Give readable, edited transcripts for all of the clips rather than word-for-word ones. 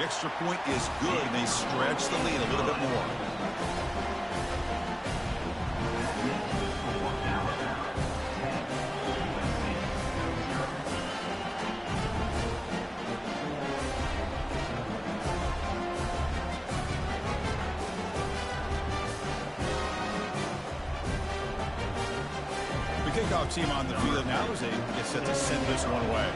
Extra point is good, and they stretch the lead a little bit more. The kickoff team on the field now as they get set to send this one away.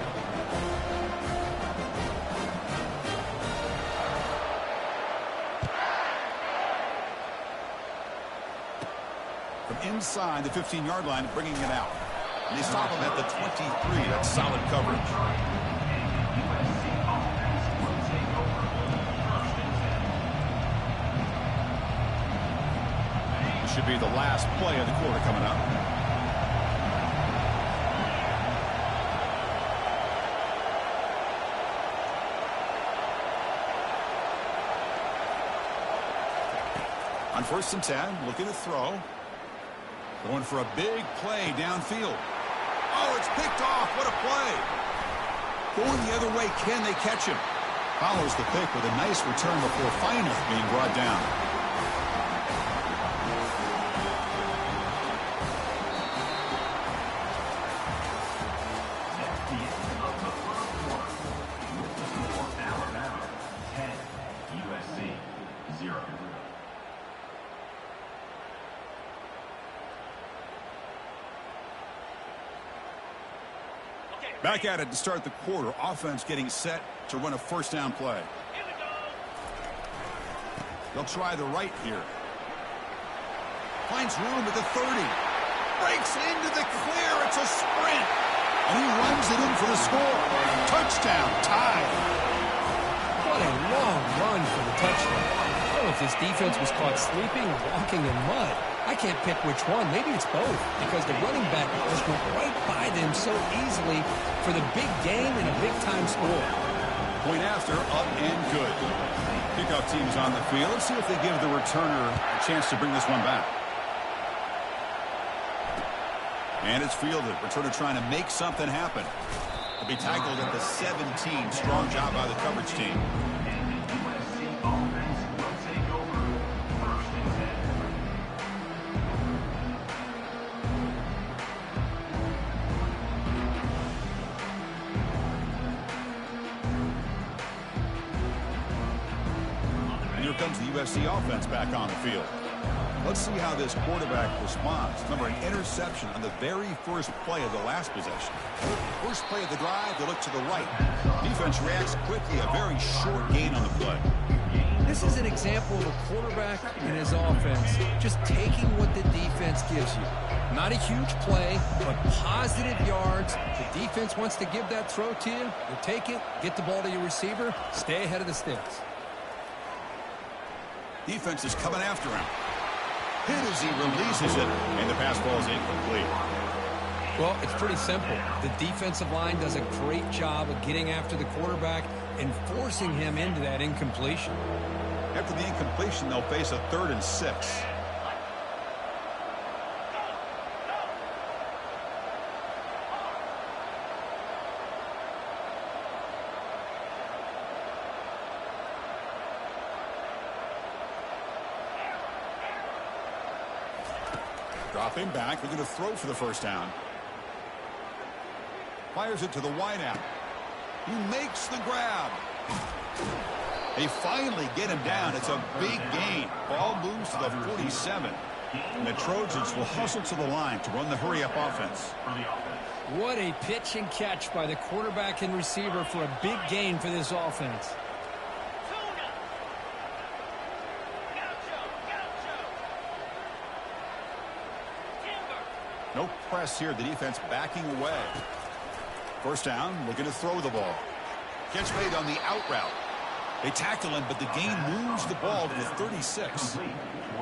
Inside the 15-yard line, bringing it out. And they stop him at the 23. That's solid coverage. This should be the last play of the quarter coming up. On 1st and 10, looking to throw. Going for a big play downfield. Oh, it's picked off. What a play. Going the other way. Can they catch him? Follows the pick with a nice return before finally being brought down. Back at it to start the quarter. Offense getting set to run a 1st down play. Here we go. They'll try the right here. Finds room at the 30. Breaks into the clear. It's a sprint. And he runs it in for the score. Touchdown. Tie. What a long run for the touchdown. I don't know if this defense was caught sleeping or walking in mud. I can't pick which one. Maybe it's both, because the running back just went right by them so easily for the big game and a big-time score. Point after, up and good. Kickoff team's on the field. Let's see if they give the returner a chance to bring this one back. And it's fielded. Returner trying to make something happen. Will be tackled at the 17. Strong job by the coverage team. Here comes the USC offense back on the field. Let's see how this quarterback responds. Remember, an interception on the very first play of the last possession. First play of the drive, they look to the right. Defense reacts quickly, a very short gain on the play. This is an example of a quarterback and his offense just taking what the defense gives you. Not a huge play, but positive yards. The defense wants to give that throw to you. You take it, get the ball to your receiver, stay ahead of the sticks. Defense is coming after him. Hit as he releases it, and the pass ball is incomplete. Well, it's pretty simple. The defensive line does a great job of getting after the quarterback and forcing him into that incompletion. After the incompletion, they'll face a 3rd and 6. Dropping back, they're going to throw for the 1st down. Fires it to the wideout. He makes the grab. They finally get him down. It's a big gain. Ball moves to the 47. And the Trojans will hustle to the line to run the hurry-up offense. What a pitch and catch by the quarterback and receiver for a big gain for this offense. No press here. The defense backing away. 1st down, looking to throw the ball. Catch made on the out route. They tackle him, but the gain moves the ball to the 36.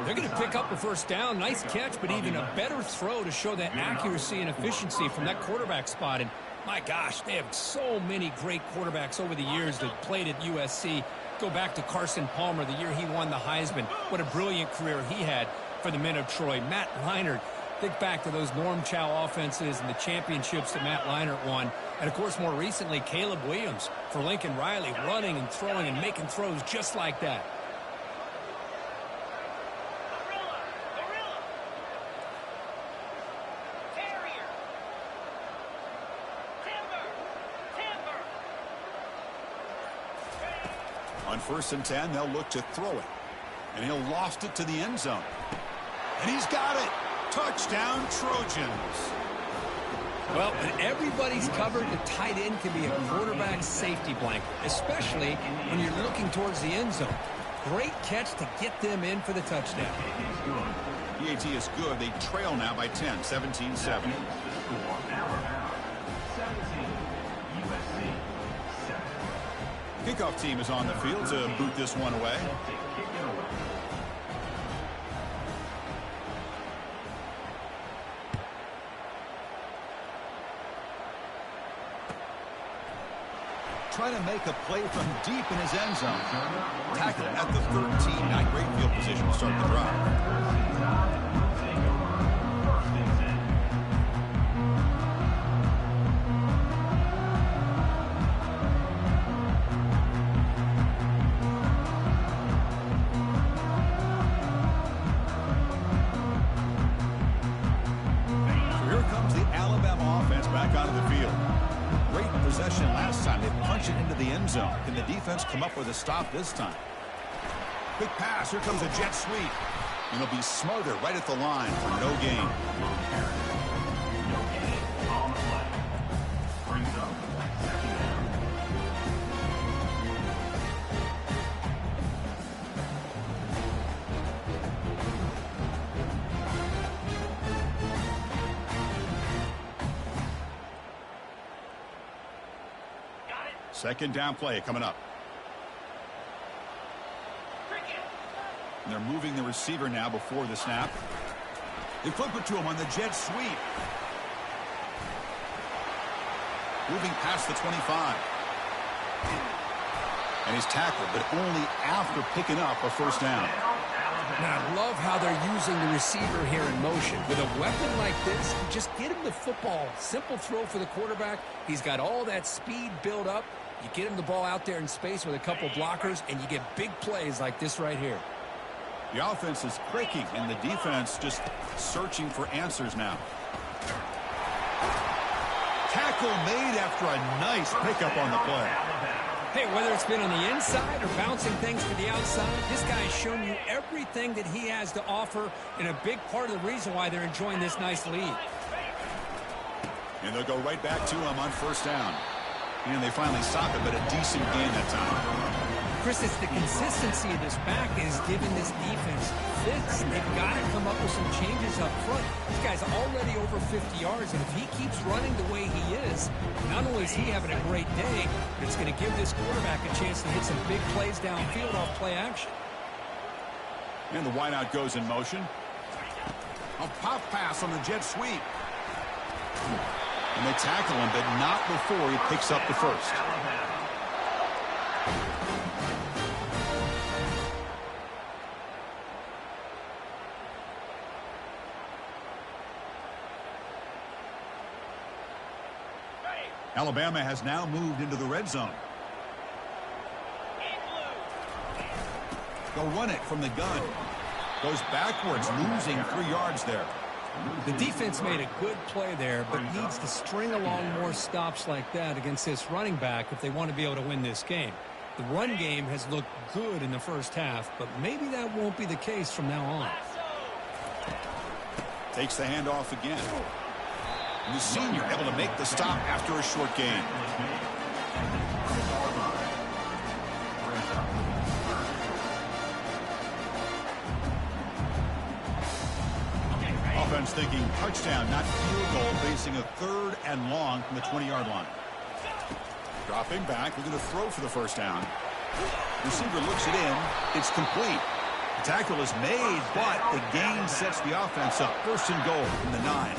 They're going to pick up a 1st down. Nice catch, but even a better throw to show that accuracy and efficiency from that quarterback spot. And my gosh, they have so many great quarterbacks over the years that played at USC. Go back to Carson Palmer, the year he won the Heisman. What a brilliant career he had for the men of Troy. Matt Leinart, Think back to those Norm Chow offenses and the championships that Matt Leinart won. And, of course, more recently, Caleb Williams for Lincoln Riley, running and throwing and making throws just like that. On 1st and 10, they'll look to throw it. And he'll loft it to the end zone. And he's got it. Touchdown, Trojans. Well, when everybody's covered, the tight end can be a quarterback's safety blanket, especially when you're looking towards the end zone. Great catch to get them in for the touchdown. PAT is good. They trail now by 10, 17-7. Kickoff team is on the field to boot this one away. Trying to make a play from deep in his end zone. Tackle at the 13. Not great field position to start the drive. Last time they punched it into the end zone. Can the defense come up with a stop this time? Quick pass. Here comes a jet sweep. And they'll be smothered right at the line for no gain. Second down play coming up. And they're moving the receiver now before the snap. They flip it to him on the jet sweep. Moving past the 25. And he's tackled, but only after picking up a first down. Now, I love how they're using the receiver here in motion. With a weapon like this, you just get him the football. Simple throw for the quarterback. He's got all that speed built up. You get him the ball out there in space with a couple blockers, and you get big plays like this right here. The offense is clicking, and the defense just searching for answers now. Tackle made after a nice pickup on the play. Hey, whether it's been on the inside or bouncing things to the outside, this guy has shown you everything that he has to offer, and a big part of the reason why they're enjoying this nice lead. And they'll go right back to him on first down. And they finally stop it, but a decent gain that time. Chris, it's the consistency of this back is giving this defense fits. They've got to come up with some changes up front. This guy's already over 50 yards, and if he keeps running the way he is, not only is he having a great day, but it's going to give this quarterback a chance to hit some big plays downfield off play action. And the wideout goes in motion. A pop pass on the jet sweep. And they tackle him, but not before he picks up the first. Alabama has now moved into the red zone. They'll run it from the gun. Goes backwards, losing 3 yards there. The defense made a good play there, but needs to string along more stops like that against this running back if they want to be able to win this game. The run game has looked good in the first half, but maybe that won't be the case from now on. Takes the handoff again. And the senior able to make the stop after a short gain. Offense thinking touchdown, not field goal, facing a 3rd and long from the 20-yard line. Dropping back, looking to throw for the first down. Receiver looks it in. It's complete. The tackle is made, but the gain sets the offense up. 1st and goal from the 9.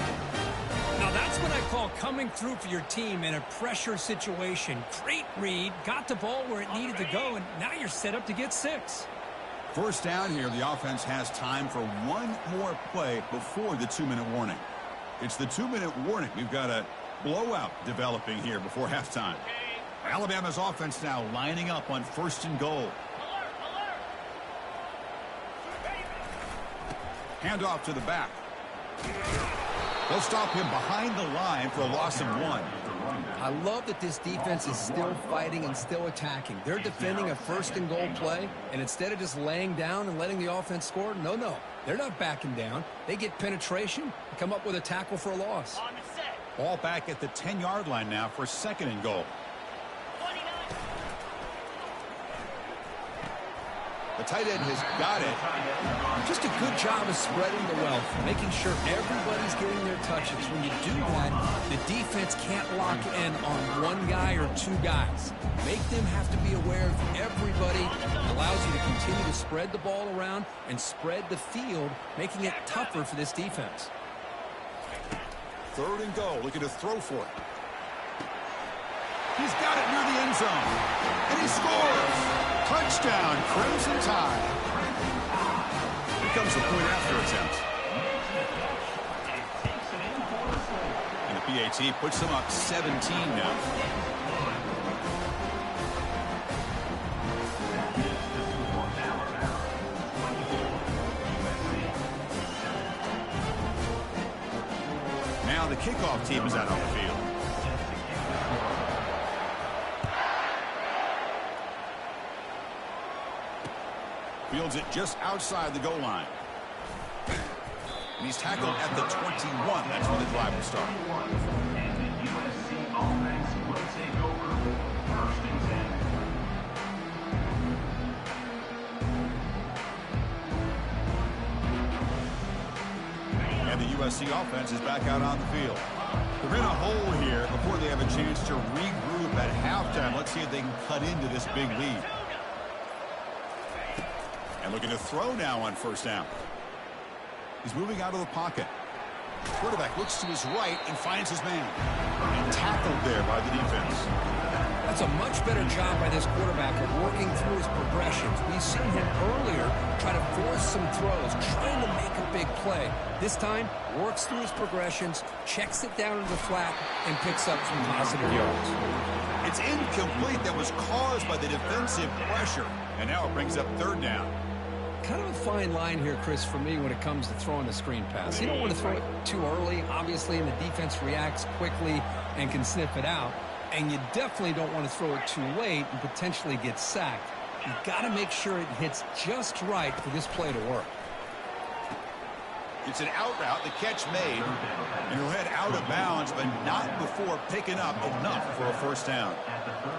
Now that's what I call coming through for your team in a pressure situation. Great read, got the ball where it needed to go, and now you're set up to get 6. First down here, the offense has time for one more play before the 2-minute warning. It's the 2-minute warning. We've got a blowout developing here before halftime. Alabama's offense now lining up on 1st and goal. Handoff to the back. They'll stop him behind the line for a loss of 1. I love that this defense is still fighting and still attacking. They're defending a 1st and goal play, and instead of just laying down and letting the offense score, no. They're not backing down. They get penetration and come up with a tackle for a loss. Ball back at the 10-yard line now for 2nd and goal. The tight end has got it. Just a good job of spreading the wealth, making sure everybody's getting their touches. When you do that, the defense can't lock in on one guy or 2 guys. Make them have to be aware of everybody. It allows you to continue to spread the ball around and spread the field, making it tougher for this defense. 3rd and goal, looking to throw for it. He's got it near the end zone, and he scores! Touchdown, Crimson Tide. Here comes the point after attempt. And the PAT puts them up 17 now. Now the kickoff team is out on the field. Fields it just outside the goal line. And he's tackled at the 21. That's when the drive will start. And the USC offense is back out on the field. They're in a hole here before they have a chance to regroup at halftime. Let's see if they can cut into this big lead. And looking to throw now on 1st down. He's moving out of the pocket. Quarterback looks to his right and finds his man. And tackled there by the defense. That's a much better job by this quarterback of working through his progressions. We've seen him earlier try to force some throws, trying to make a big play. This time, works through his progressions, checks it down into the flat, and picks up some positive yards. It's incomplete. That was caused by the defensive pressure. And now it brings up 3rd down. Kind of a fine line here, Chris, for me when it comes to throwing the screen pass. You don't want to throw it too early, obviously, and the defense reacts quickly and can sniff it out. And you definitely don't want to throw it too late and potentially get sacked. You've got to make sure it hits just right for this play to work. It's an out route, the catch made, and he'll head out of bounds, but not before picking up enough for a 1st down.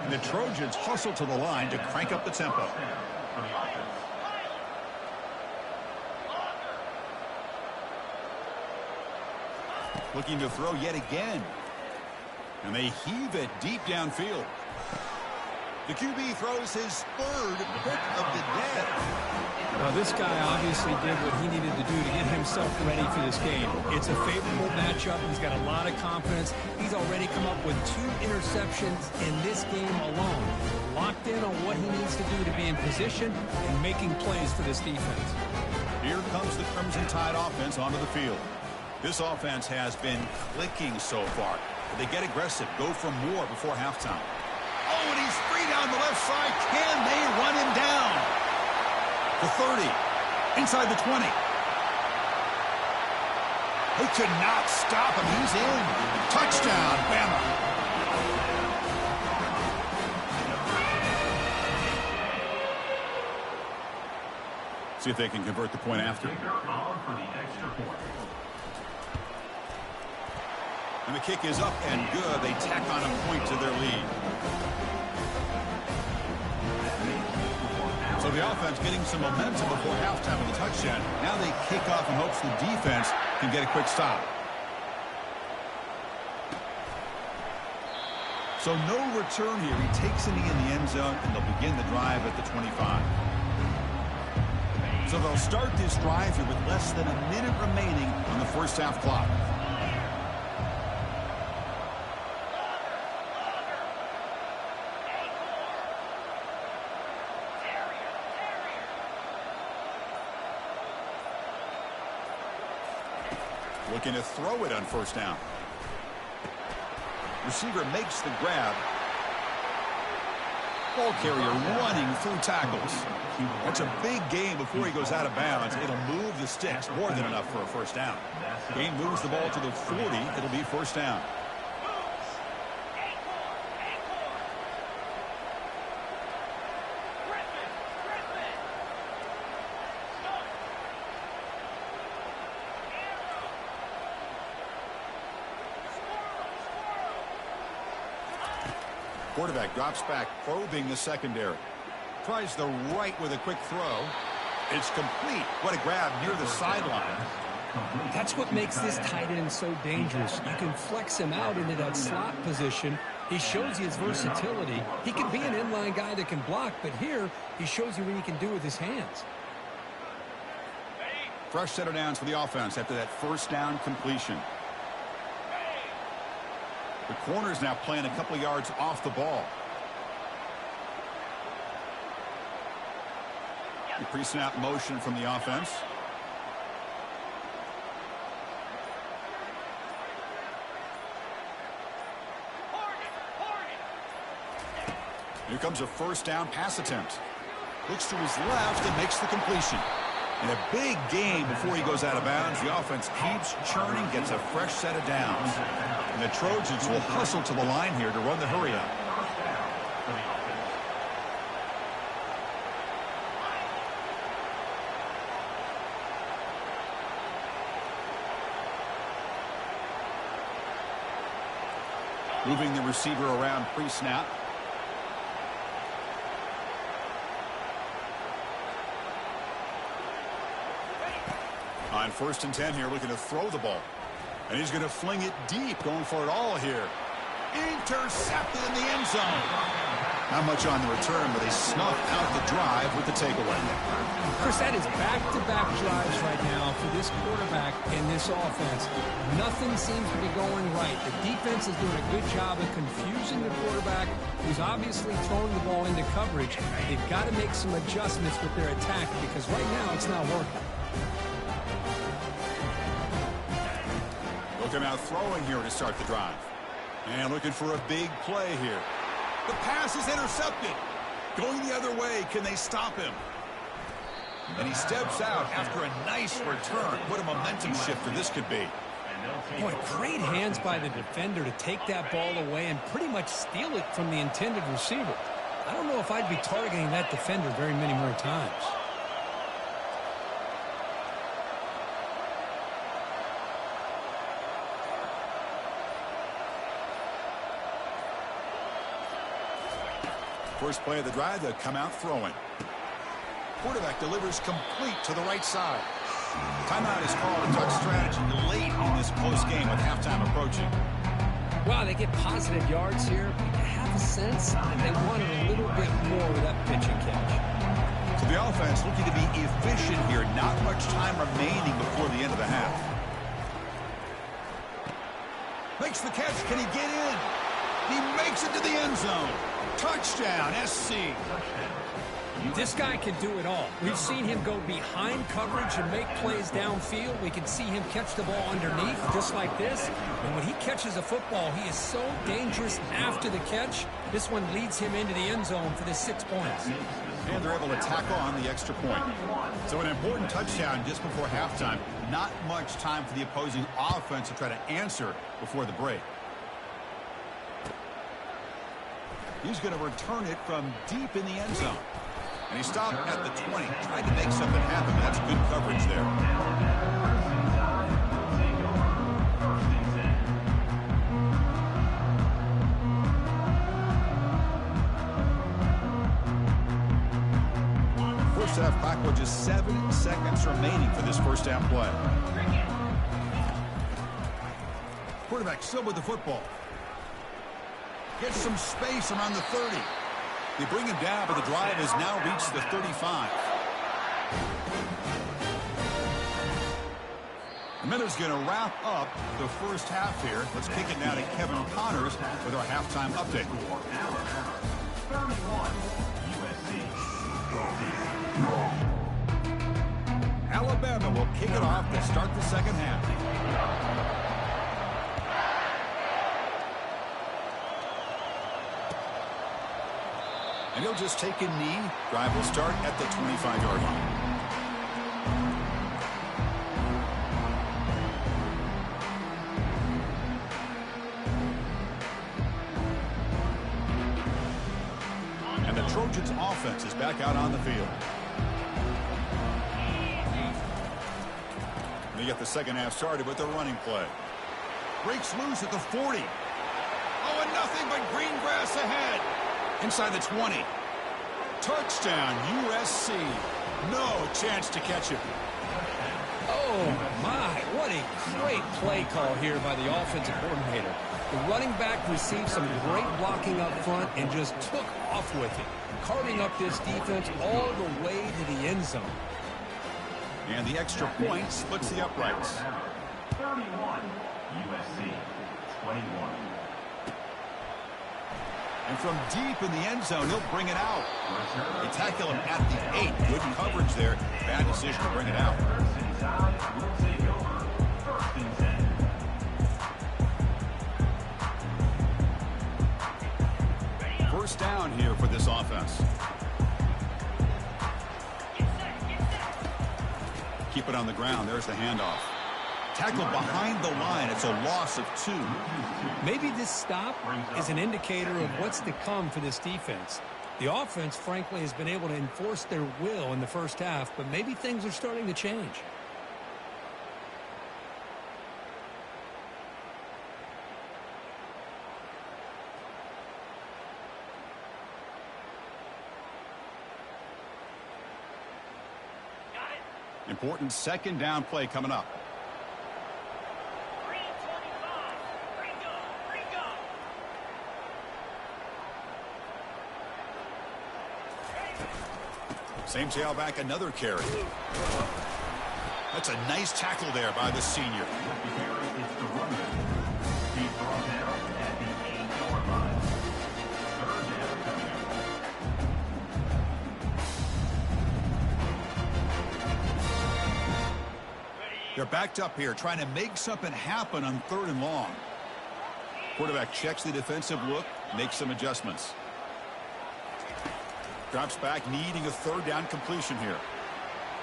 And the Trojans hustle to the line to crank up the tempo. Looking to throw yet again. And they heave it deep downfield. The QB throws his 3rd pick of the day. Now, this guy obviously did what he needed to do to get himself ready for this game. It's a favorable matchup. He's got a lot of confidence. He's already come up with 2 interceptions in this game alone. Locked in on what he needs to do to be in position and making plays for this defense. Here comes the Crimson Tide offense onto the field. This offense has been clicking so far. They get aggressive, go for more before halftime. Oh, and he's free down the left side. Can they run him down? The 30, inside the 20. They could not stop him. He's in. Touchdown, Bama. See if they can convert the point after. And the kick is up and good. They tack on a point to their lead. So the offense getting some momentum before halftime with the touchdown. Now they kick off in hopes the defense can get a quick stop. So no return here. He takes a knee in the end zone, and they'll begin the drive at the 25. So they'll start this drive here with less than a minute remaining on the first half clock. Looking to throw it on first down. Receiver makes the grab. Ball carrier running through tackles. That's a big gain before he goes out of bounds. It'll move the sticks, more than enough for a first down. Game moves the ball to the 40. It'll be first down. Quarterback drops back, probing the secondary. Tries the right with a quick throw. It's complete. What a grab near the sideline. That's what makes this tight end so dangerous. You can flex him out into that slot position. He shows you his versatility. He can be an inline guy that can block, but here he shows you what he can do with his hands. Fresh set of downs for the offense after that first down completion. The corner's now playing a couple of yards off the ball. The pre-snap motion from the offense. Here comes a first down pass attempt. Looks to his left and makes the completion. And a big gain before he goes out of bounds. The offense keeps churning, gets a fresh set of downs. And the Trojans will hustle to the line here to run the hurry up. Moving the receiver around pre-snap. On 1st and 10 here, looking to throw the ball. And he's going to fling it deep, going for it all here. Intercepted in the end zone. Not much on the return, but they snuff out the drive with the takeaway. Chris, that is back-to-back drives right now for this quarterback and this offense. Nothing seems to be going right. The defense is doing a good job of confusing the quarterback, who's obviously throwing the ball into coverage. They've got to make some adjustments with their attack because right now it's not working. Looking out throwing here to start the drive. And looking for a big play here. The pass is intercepted. Going the other way. Can they stop him? And he steps out after a nice return. What a momentum shifter this could be. Boy, great hands by the defender to take that ball away and pretty much steal it from the intended receiver. I don't know if I'd be targeting that defender very many more times. First play of the drive, they'll come out throwing. Quarterback delivers complete to the right side. Timeout is called. A touch strategy late in this close game with halftime approaching. Wow, they get positive yards here. I have a sense that they wanted a little bit more with that pitch and catch. So the offense looking to be efficient here. Not much time remaining before the end of the half. Makes the catch. Can he get in? He makes it to the end zone. Touchdown, SC. This guy can do it all. We've seen him go behind coverage and make plays downfield. We can see him catch the ball underneath, just like this. And when he catches a football, he is so dangerous after the catch. This one leads him into the end zone for the 6 points. And they're able to tack on the extra point. So an important touchdown just before halftime. Not much time for the opposing offense to try to answer before the break. He's going to return it from deep in the end zone. And he stopped at the 20. Tried to make something happen. That's good coverage there. First half clock with just 7 seconds remaining for this first down play. Quarterback still with the football. Gets some space around the 30. They bring him down, but the drive has now reached the 35. The minute's going to wrap up the first half here. Let's kick it now to Kevin Connors with our halftime update. Alabama will kick it off to start the second half. And he'll just take a knee. Drive will start at the 25-yard line. And the Trojans' offense is back out on the field. They get the second half started with a running play. Breaks loose at the 40. Oh, and nothing but green grass ahead. Inside the 20. Touchdown, USC. No chance to catch him. Oh, my. What a great play call here by the offensive coordinator. The running back received some great blocking up front and just took off with it, carving up this defense all the way to the end zone. And the extra point splits the uprights. 31, USC 21. And from deep in the end zone, he'll bring it out. They tackle him at the 8. Good coverage there. Bad decision to bring it out. First down here for this offense. Keep it on the ground. There's the handoff. Tackle behind the line. It's a loss of 2. Maybe this stop is an indicator of what's to come for this defense. The offense, frankly, has been able to enforce their will in the first half, but maybe things are starting to change. Important second down play coming up. Same tailback, another carry. That's a nice tackle there by the senior. They're backed up here, trying to make something happen on 3rd and long. Quarterback checks the defensive look, makes some adjustments. Drops back, needing a 3rd down completion here.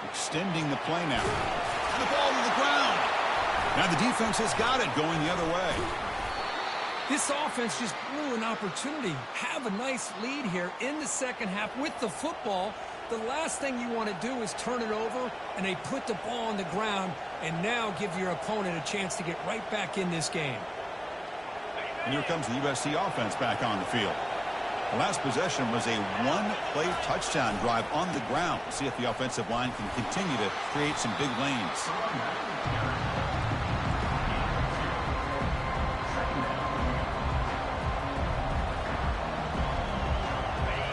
Extending the play now. And the ball to the ground. Now the defense has got it going the other way. This offense just blew an opportunity. Have a nice lead here in the second half with the football. The last thing you want to do is turn it over, and they put the ball on the ground and now give your opponent a chance to get right back in this game. And here comes the USC offense back on the field. The last possession was a one-play touchdown drive on the ground. We'll see if the offensive line can continue to create some big lanes.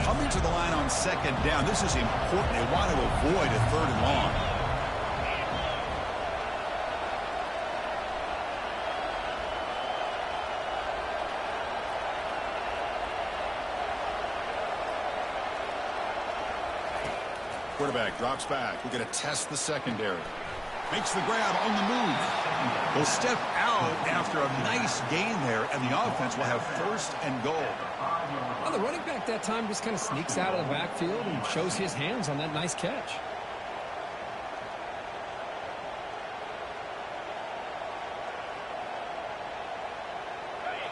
Coming to the line on second down. This is important. They want to avoid a 3rd and long. Quarterback drops back. We're going to test the secondary. Makes the grab on the move. Will step out after a nice gain there, and the offense will have 1st and goal. Well, the running back that time just kind of sneaks out of the backfield and shows his hands on that nice catch.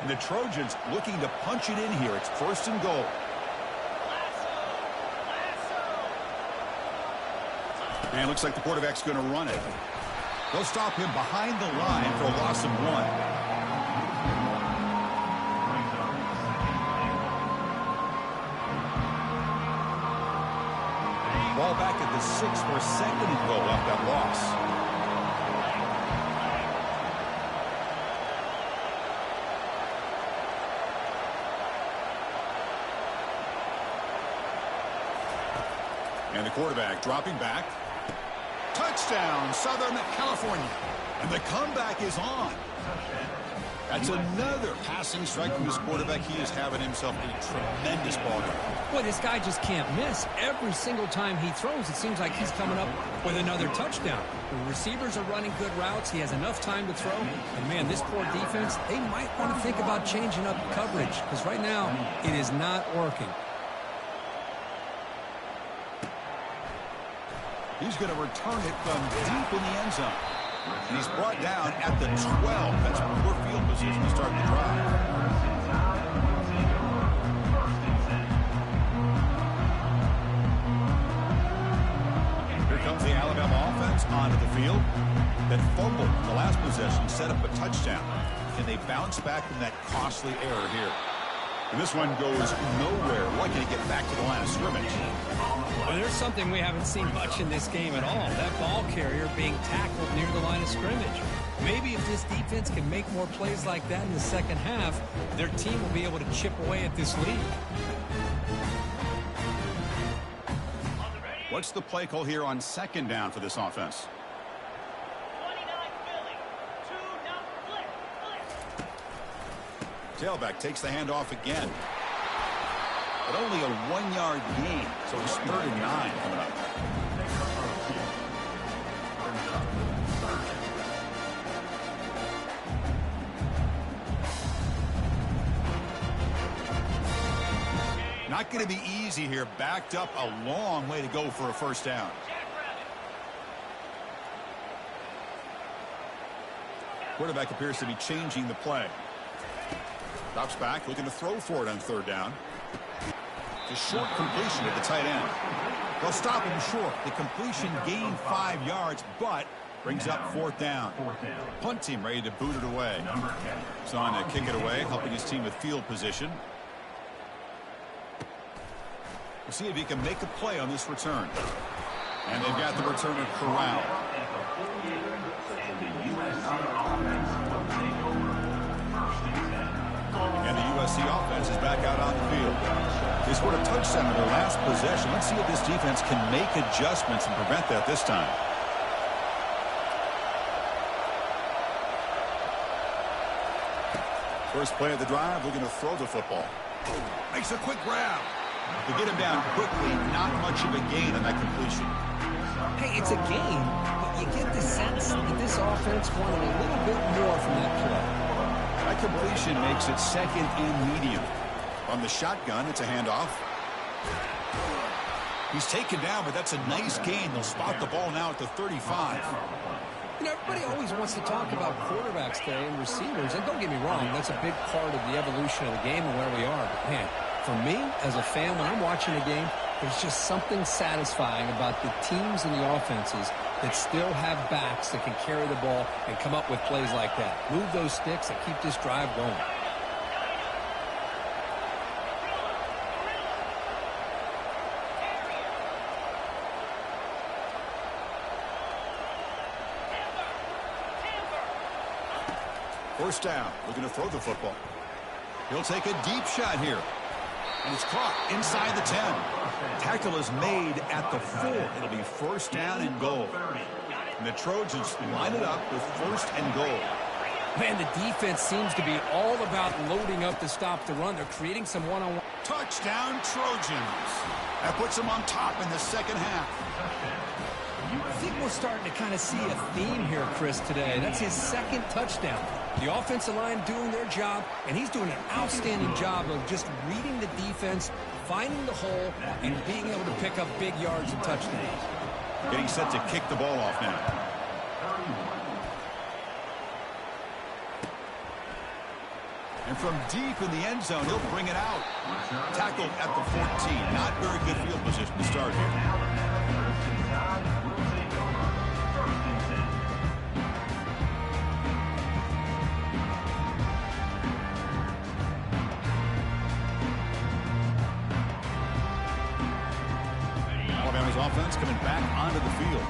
And the Trojans looking to punch it in here. It's 1st and goal. And looks like the quarterback's going to run it. They'll stop him behind the line for a loss of 1. Ball back at the 6 for 2nd and goal off that loss. And the quarterback dropping back. Touchdown, Southern California. And the comeback is on. That's another passing strike from this quarterback. He is having himself a tremendous ball game. Boy, this guy just can't miss. Every single time he throws, it seems like he's coming up with another touchdown. The receivers are running good routes. He has enough time to throw. And, man, this poor defense, they might want to think about changing up coverage because right now it is not working. He's going to return it from deep in the end zone. And he's brought down at the 12. That's poor field position to start the drive. Here comes the Alabama offense onto the field. That fumble in the last possession set up a touchdown. And they bounce back from that costly error here. And this one goes nowhere. Lucky to get back to the line of scrimmage. Well, there's something we haven't seen much in this game at all. That ball carrier being tackled near the line of scrimmage. Maybe if this defense can make more plays like that in the second half, their team will be able to chip away at this lead. What's the play call here on second down for this offense? Tailback takes the handoff again. But only a 1-yard gain, so it's 3rd and 9 coming up. Not going to be easy here. Backed up a long way to go for a first down. Quarterback appears to be changing the play. Drops back, looking to throw for it on 3rd down. A short completion at the tight end. They'll stop him short. The completion gained 5 yards, but brings up 4th down. Punt team ready to boot it away. He's on to kick it away, helping his team with field position. We'll see if he can make a play on this return. And they've got the returner corralled. And the USC offense is back out on the field. They scored a touchdown in their last possession. Let's see if this defense can make adjustments and prevent that this time. First play of the drive, looking to throw the football. Makes a quick grab. To get him down quickly, not much of a gain on that completion. Hey, it's a gain, but you get the sense that this offense wanted a little bit more from that play. That completion makes it 2nd and medium. On the shotgun, it's a handoff. He's taken down, but that's a nice gain. They'll spot the ball now at the 35. You know, everybody always wants to talk about quarterbacks today and receivers, and don't get me wrong, that's a big part of the evolution of the game and where we are. But, man, for me, as a fan, when I'm watching a game, there's just something satisfying about the teams and the offenses that still have backs that can carry the ball and come up with plays like that. Move those sticks and keep this drive going. First down, looking to throw the football. He'll take a deep shot here. And it's caught inside the 10. Tackle is made at the 4. It'll be first down and goal. And the Trojans line it up with 1st and goal. Man, the defense seems to be all about loading up to stop the run. They're creating some one-on-one. Touchdown, Trojans. That puts them on top in the second half. I think we're starting to kind of see a theme here, Chris, today. That's his 2nd touchdown. The offensive line doing their job, and he's doing an outstanding job of just reading the defense, finding the hole, and being able to pick up big yards and touchdowns. Getting set to kick the ball off now. And from deep in the end zone, he'll bring it out. Tackled at the 14. Not very good field position to start here. Alabama's offense coming back onto the field.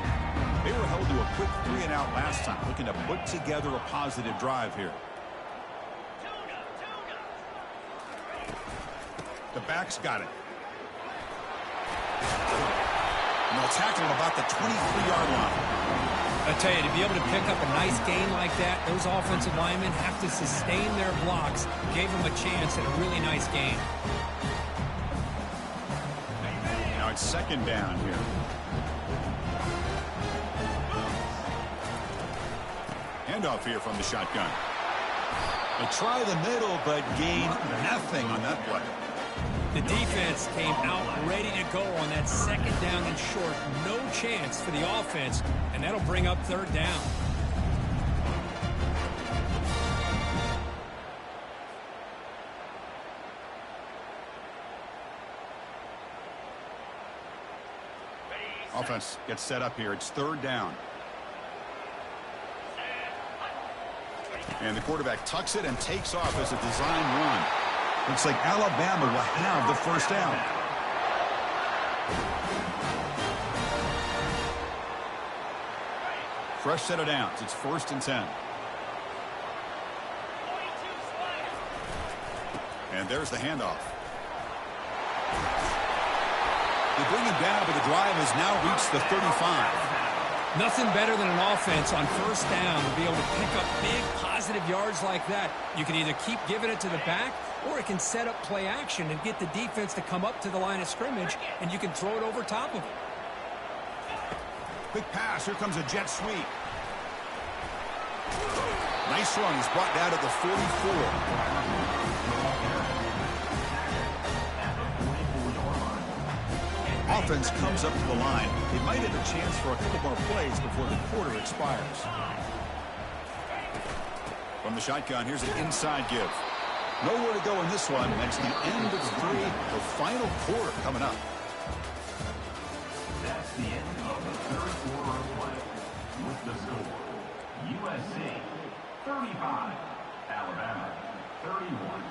They were held to a quick 3-and-out last time, looking to put together a positive drive here. The back's got it. And they'll tackle him about the 23-yard line. I tell you, to be able to pick up a nice gain like that, those offensive linemen have to sustain their blocks. Gave them a chance at a really nice gain. Now it's second down here. Handoff here from the shotgun. They try the middle, but gain nothing on that play. The defense came out ready to go on that second down and short. No chance for the offense, and that'll bring up third down. Offense gets set up here. It's third down. And the quarterback tucks it and takes off as a design run. Looks like Alabama will have the first down. Fresh set of downs. It's 1st and 10. And there's the handoff. They bring him down, but the drive has now reached the 35. Nothing better than an offense on first down to be able to pick up big positive yards like that. You can either keep giving it to the back, or it can set up play action and get the defense to come up to the line of scrimmage, and you can throw it over top of it. Quick pass. Here comes a jet sweep. Nice run. He's brought down at the 44. Offense comes up to the line. They might have a chance for a couple more plays before the quarter expires. From the shotgun, here's an inside give. Nowhere to go in this one. That's the end of 3. The final quarter coming up. That's the end of the third quarter of play. With the score, USC 35, Alabama 31.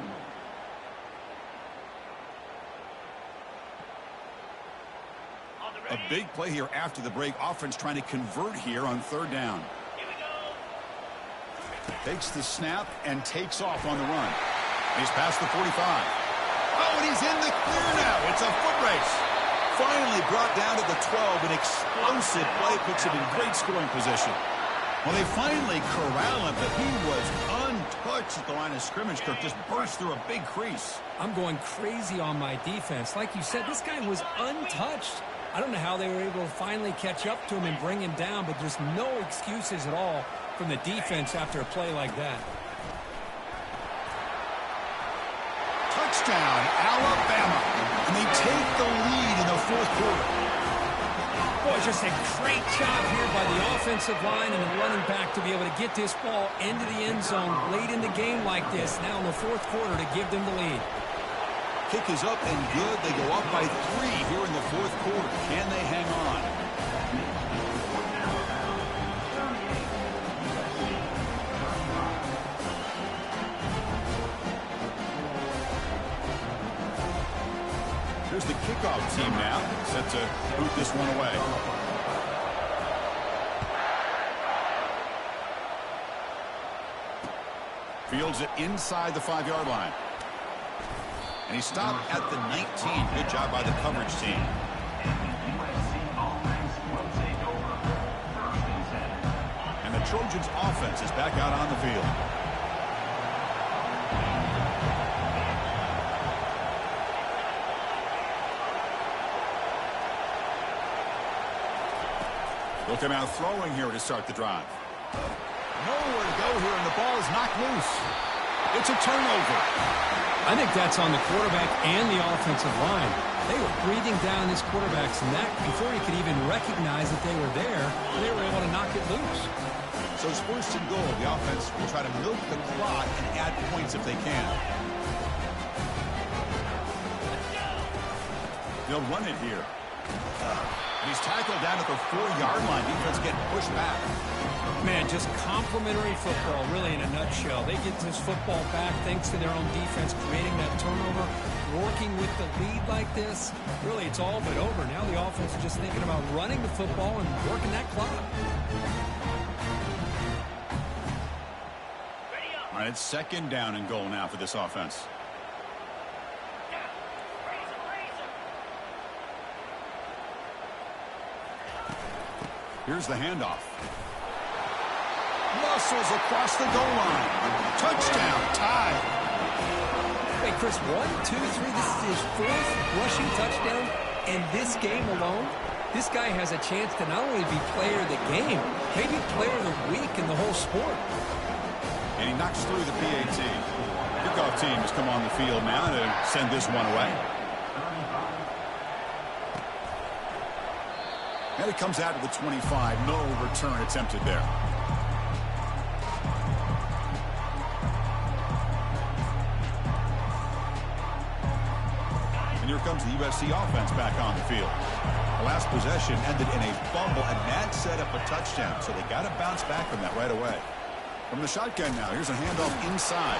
A big play here after the break. Offense trying to convert here on third down. Takes the snap and takes off on the run. He's past the 45. Oh, and he's in the clear now. It's a foot race. Finally brought down to the 12. An explosive play puts him in great scoring position. Well, they finally corral him, but he was untouched at the line of scrimmage. Kirk just burst through a big crease. I'm going crazy on my defense. Like you said, this guy was untouched. I don't know how they were able to finally catch up to him and bring him down, but there's no excuses at all from the defense after a play like that. Touchdown, Alabama. And they take the lead in the fourth quarter. Boy, just a great job here by the offensive line and the running back to be able to get this ball into the end zone late in the game like this, now in the fourth quarter, to give them the lead. Kick is up and good. They go up by 3 here in the fourth quarter. Can they hang on? Here's the kickoff team now, set to boot this one away. Fields it inside the 5-yard line. And he stopped at the 19. Good job by the coverage team. And the Trojans' offense is back out on the field. They'll come out throwing here to start the drive. Nowhere to go here, and the ball is knocked loose. It's a turnover. I think that's on the quarterback and the offensive line. They were breathing down this quarterback's neck before he could even recognize that they were there. They were able to knock it loose. So it's 1st and goal. The offense will try to milk the clock and add points if they can. They'll run it here. He's tackled down at the 4-yard line. Defense getting pushed back. Man, just complimentary football, really, in a nutshell. They get this football back thanks to their own defense, creating that turnover, working with the lead like this. Really, it's all but over. Now the offense is just thinking about running the football and working that clock. All right, it's 2nd down and goal now for this offense. Here's the handoff. Muscles across the goal line. Touchdown, tied. Wait, Chris, 1, 2, 3. This is his 4th rushing touchdown in this game alone. This guy has a chance to not only be player of the game, maybe player of the week in the whole sport. And he knocks through the PAT. Kickoff team has come on the field now to send this one away. And it comes out to the 25. No return attempted there. And here comes the USC offense back on the field. The last possession ended in a fumble, and that set up a touchdown. So they got to bounce back from that right away. From the shotgun now, here's a handoff inside.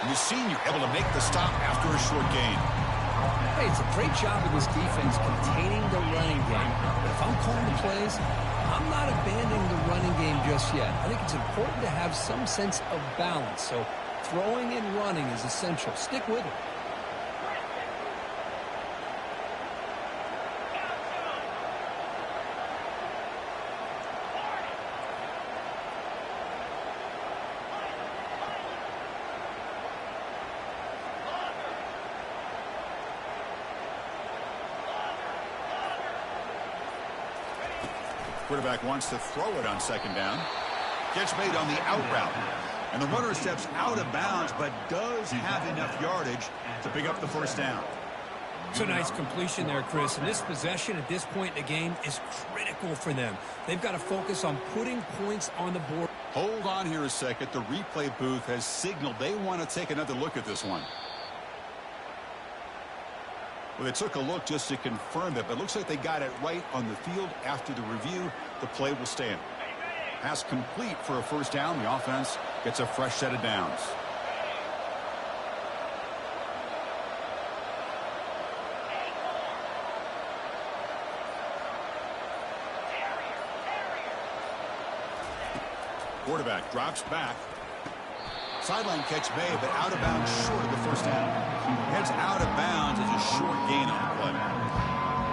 And the senior able to make the stop after a short gain. Hey, it's a great job of this defense containing the running game. But if I'm calling the plays, I'm not abandoning the running game just yet. I think it's important to have some sense of balance. So throwing and running is essential. Stick with it. Quarterback wants to throw it on second down. Catch made on the out route. And the runner steps out of bounds, but does have enough yardage to pick up the first down. It's a nice completion there, Chris. And this possession at this point in the game is critical for them. They've got to focus on putting points on the board. Hold on here a second. The replay booth has signaled they want to take another look at this one. Well, they took a look just to confirm it, but it looks like they got it right on the field. After the review, the play will stand. Pass complete for a first down. The offense gets a fresh set of downs. Quarterback drops back. Sideline catch made, but out of bounds short of the first down. Heads out of bounds as a short gain on the play.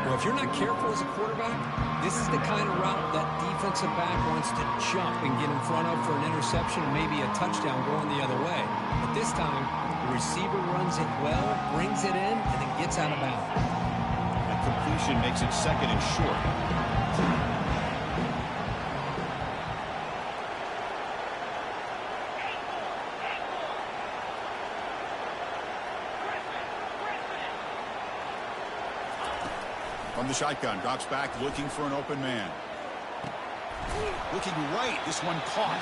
Well, if you're not careful as a quarterback, this is the kind of route that defensive back wants to jump and get in front of for an interception and maybe a touchdown going the other way. But this time, the receiver runs it well, brings it in, and then gets out of bounds. That completion makes it second and short. From the shotgun, drops back, looking for an open man. Looking right, this one caught.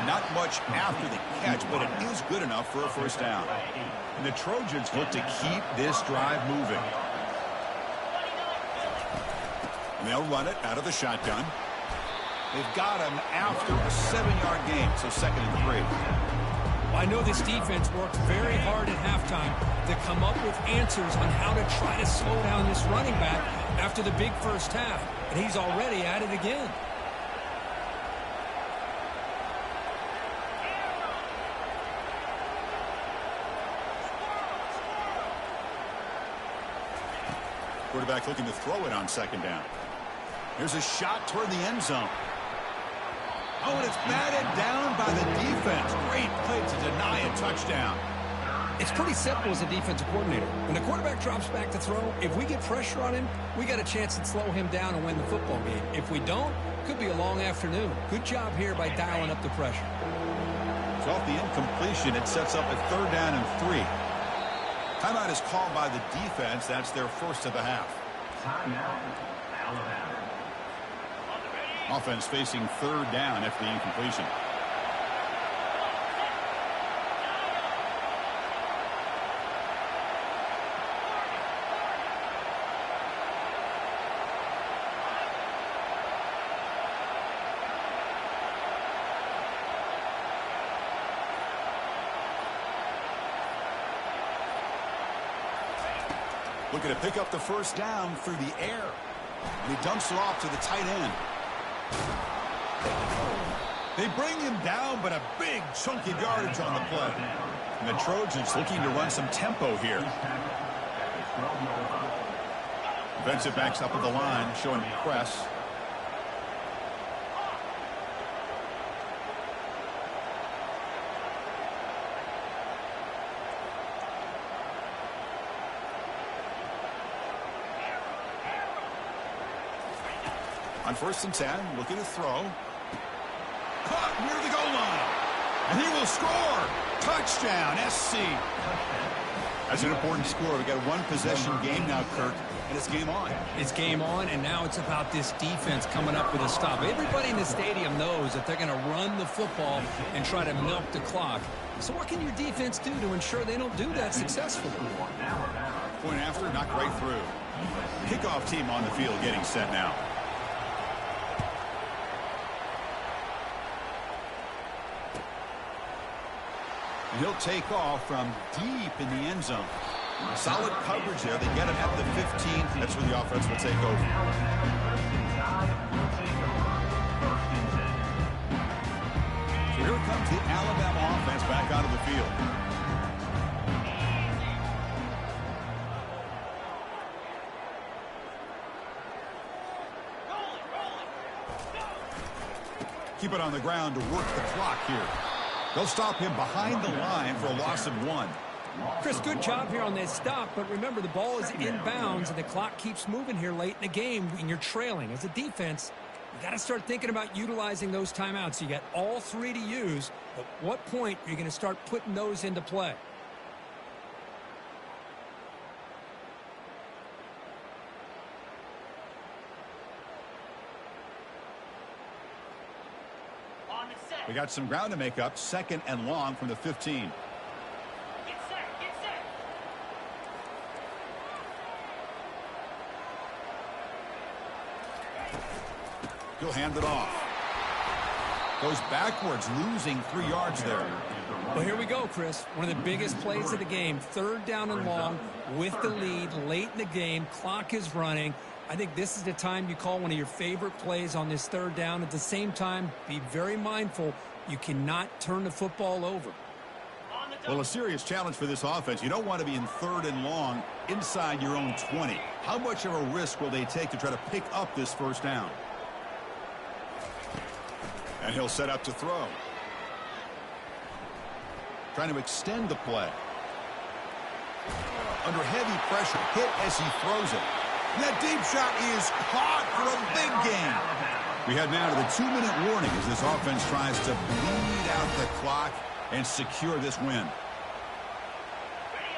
Not much after the catch, but it is good enough for a first down. And the Trojans look to keep this drive moving. And they'll run it out of the shotgun. They've got him after a 7-yard gain, so second and 3. Well, I know this defense worked very hard at halftime to come up with answers on how to try to slow down this running back after the big first half. And he's already at it again. Quarterback looking to throw it on second down. Here's a shot toward the end zone. Oh, and it's batted down by the defense. Great play to deny a touchdown. It's pretty simple as a defensive coordinator. When the quarterback drops back to throw, if we get pressure on him, we got a chance to slow him down and win the football game. If we don't, could be a long afternoon. Good job here by dialing up the pressure. So off the incompletion, it sets up a third down and 3. Timeout is called by the defense. That's their first of the half. Timeout, Alabama. Offense facing third down after the incompletion. Looking to pick up the first down through the air. And he dumps it off to the tight end. They bring him down, but a big chunk of yardage on the play. And the Trojans looking to run some tempo here. Defensive backs up at the line, showing press. On 1st and 10, looking to throw. Caught near the goal line. And he will score. Touchdown, SC. That's an important score. We've got a one-possession game now, Kirk, and it's game on. It's game on, and now it's about this defense coming up with a stop. Everybody in the stadium knows that they're going to run the football and try to milk the clock. So what can your defense do to ensure they don't do that successfully? Point after, knocked right through. Kickoff team on the field getting set now. And he'll take off from deep in the end zone. Solid coverage there. They get him at the 15. That's where the offense will take over. So here comes the Alabama offense back onto the field. Keep it on the ground to work the clock here. They'll stop him behind the line for a loss of 1. Chris, good job here on this stop, but remember the ball is inbounds and the clock keeps moving here late in the game and you're trailing. As a defense, you got to start thinking about utilizing those timeouts. You got all 3 to use. At what point are you going to start putting those into play? We got some ground to make up. 2nd and long from the 15. Get set, get set. He'll hand it off. Goes backwards, losing 3 yards there. Well, here we go, Chris. One of the biggest plays of the game. 3rd down and long with the lead late in the game. Clock is running. I think this is the time you call one of your favorite plays on this 3rd down. At the same time, be very mindful. You cannot turn the football over. Well, a serious challenge for this offense. You don't want to be in 3rd and long inside your own 20. How much of a risk will they take to try to pick up this 1st down? And he'll set up to throw. Trying to extend the play. Under heavy pressure, hit as he throws it. And that deep shot is caught for a big gain. We head now to the 2-minute warning as this offense tries to bleed out the clock and secure this win.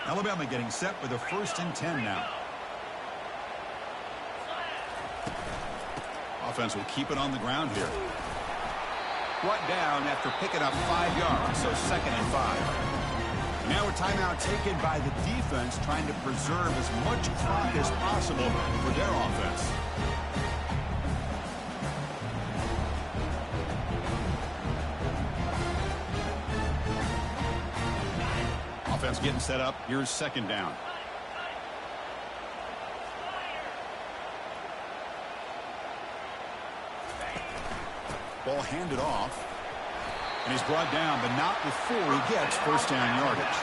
Alabama getting set with a 1st and 10 now. Offense will keep it on the ground here. Brought down after picking up 5 yards, so 2nd and 5. Now a timeout taken by the defense, trying to preserve as much clock as possible for their offense. Offense getting set up. Here's 2nd down. Ball handed off. And he's brought down, but not before he gets 1st down yardage.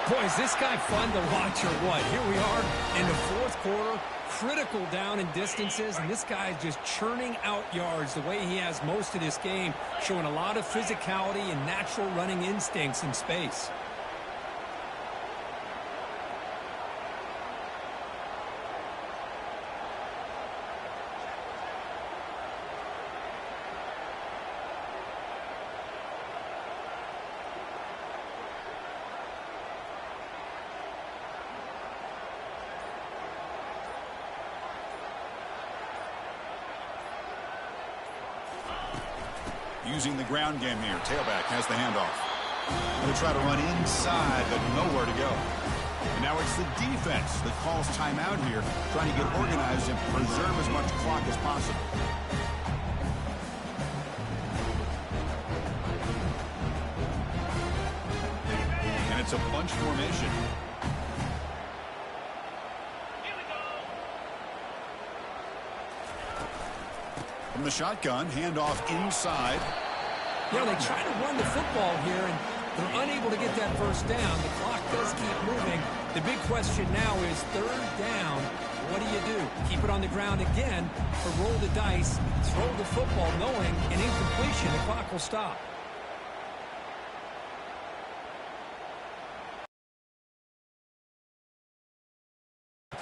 Boy, is this guy fun to watch or what? Here we are in the 4th quarter, critical down and distances, and this guy is just churning out yards the way he has most of this game, showing a lot of physicality and natural running instincts in space. Using the ground game here. Tailback has the handoff. Going to try to run inside, but nowhere to go. And now it's the defense that calls timeout here, trying to get organized and preserve as much clock as possible. And it's a bunch formation. From the shotgun, handoff inside. You know, they try to run the football here, and they're unable to get that 1st down. The clock does keep moving. The big question now is 3rd down. What do? Keep it on the ground again, or roll the dice, throw the football knowing an incompletion, the clock will stop.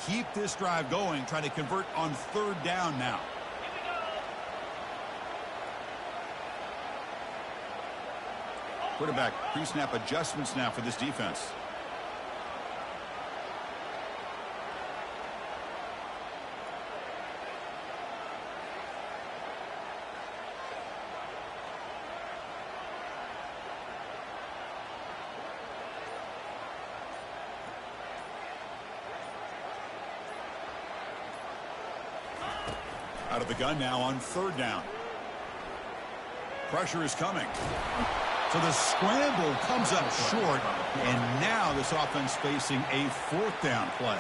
Keep this drive going, trying to convert on 3rd down now. Quarterback pre-snap adjustments now for this defense. Out of the gun now on 3rd down. Pressure is coming. So the scramble comes up short, and now this offense facing a 4th down play.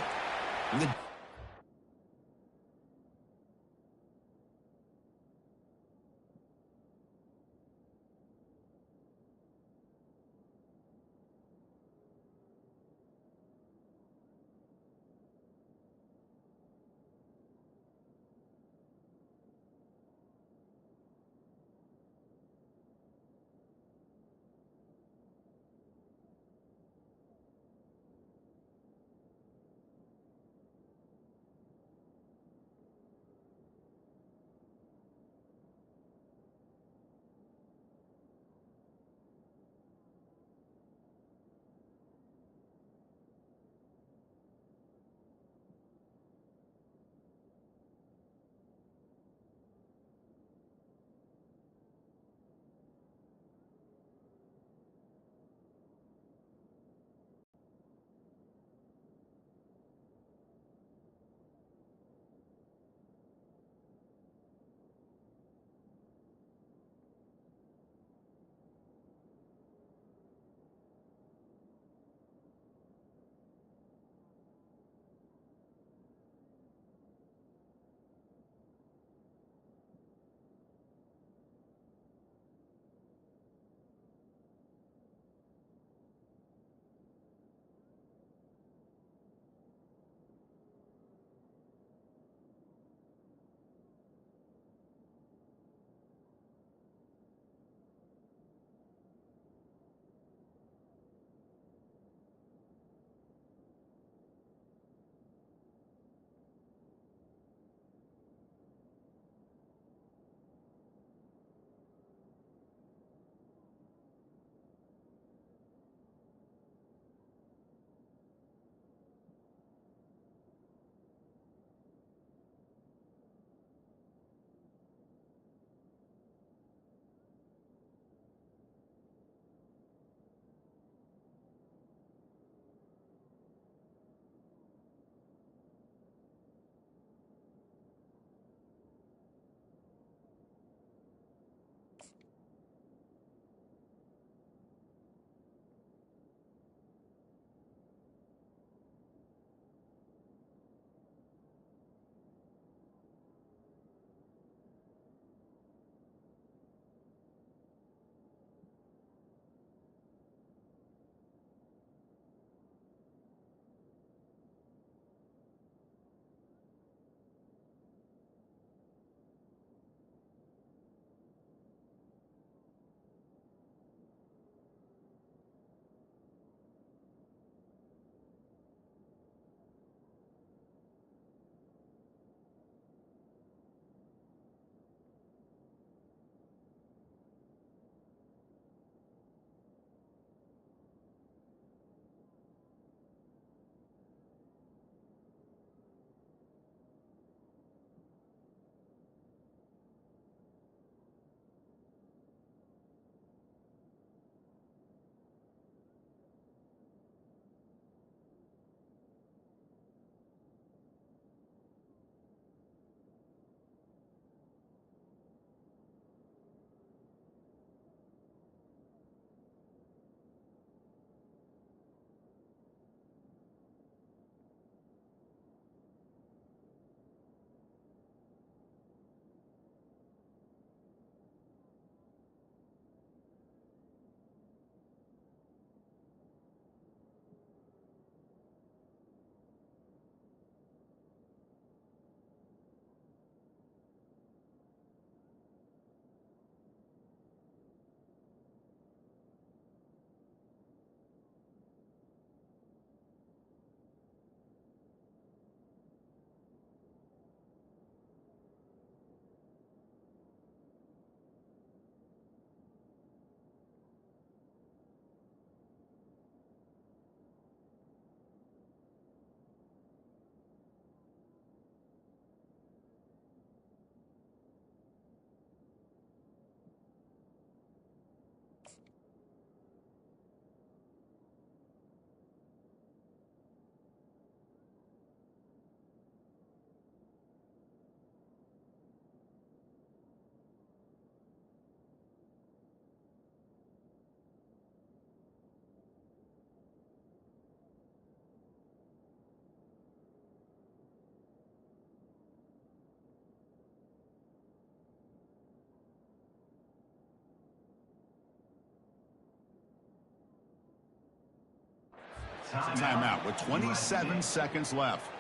Timeout with 27 seconds left.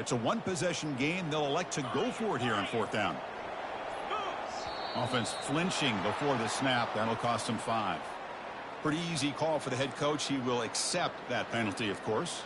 It's a one-possession game. They'll elect to go for it here on fourth down. Offense flinching before the snap. That'll cost him 5. Pretty easy call for the head coach. He will accept that penalty, of course.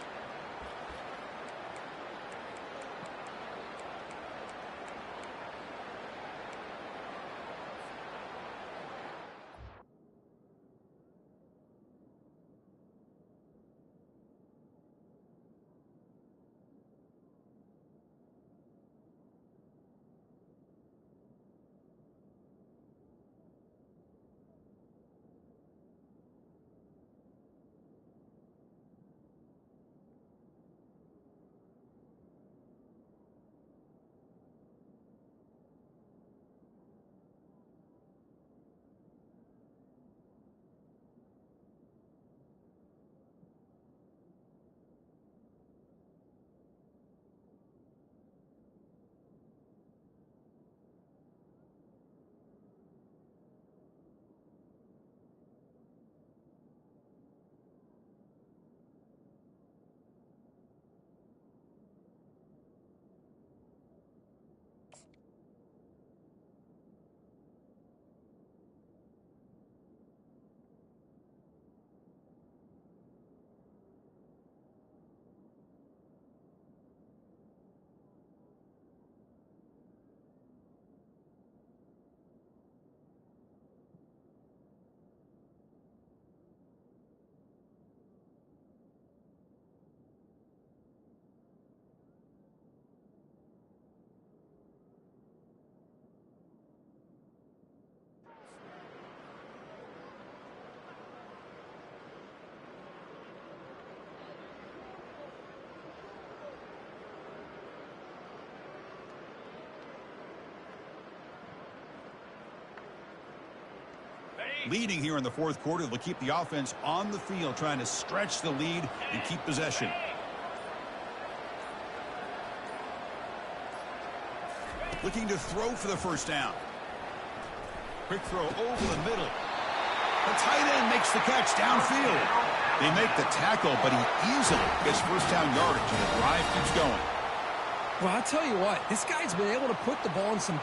Leading here in the fourth quarter, they'll keep the offense on the field, trying to stretch the lead and keep possession. Looking to throw for the first down. Quick throw over the middle. The tight end makes the catch downfield. They make the tackle, but he easily gets first down yardage, and the drive keeps going. Well, I'll tell you what, this guy's been able to put the ball in some